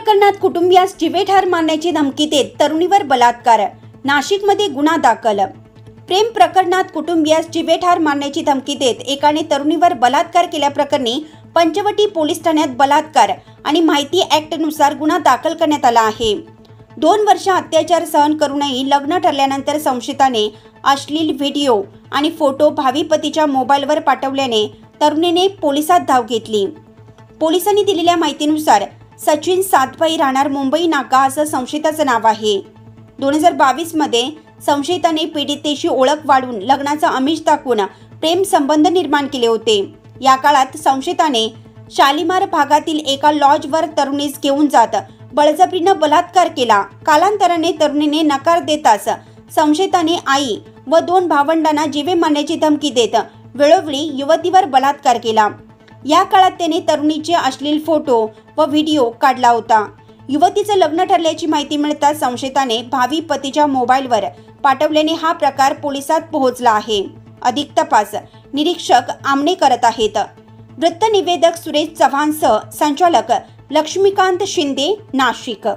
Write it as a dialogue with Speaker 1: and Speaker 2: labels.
Speaker 1: प्रकरणात कुटुंबियास जीवेठार मारण्याची धमकी देत तरुणीवर बलात्कार, नाशिकमध्ये गुन्हा दाखल। प्रेम प्रकरणात कुटुंबियास जीवेठार मारण्याची धमकी देत एकाने तरुणीवर बलात्कार केल्याप्रकरणी पंचवटी पोलीस ठाण्यात बलात्कार आणि माहिती ॲक्टनुसार गुन्हा दाखल करण्यात आला आहे। 2 वर्ष अत्याचार सहन करूनही लग्न ठरल्यानंतर संशयिताने अश्लील व्हिडिओ आणि फोटो भावी पतीच्या मोबाईलवर पाठवल्याने तरुणीने पोलिसात धाव घेतली। पोलिसांनी दिलेल्या माहितीनुसार सचिन सातभाई राहणार मुंबई नाका असं संशयिताचं नाव आहे। 2022 मध्ये संशयिताने पीडितेशी ओळख वाढवून लग्नाचा आमिष दाखवून प्रेम संबंध निर्माण केले होते। या काळात संशयिताने शालिमार भागातील एका लॉजवर तरुणीस घेऊन जात बळजबरीने बलात्कार केला। कालांतराने तरुणीने नकार देताच संशयिताने आई व 2 भावंडांना जीवे मारण्याची धमकी देत वेळोवेळी युवतीवर बलात्कार केला। या काळात त्याने तरुणीचे अश्लील फोटो व व्हिडिओ काढला होता। युवतीचं लग्न ठरल्याची माहिती मिळताच संशयिताने भावी पतीच्या मोबाईलवर पाठवल्याने हा प्रकार पोलिसात पोहोचला आहे। अधिक तपास निरीक्षक आमने करत आहेत। वृत्त निवेदक सुरेश चव्हाणसह संचालक लक्ष्मीकांत शिंदे, नाशिक।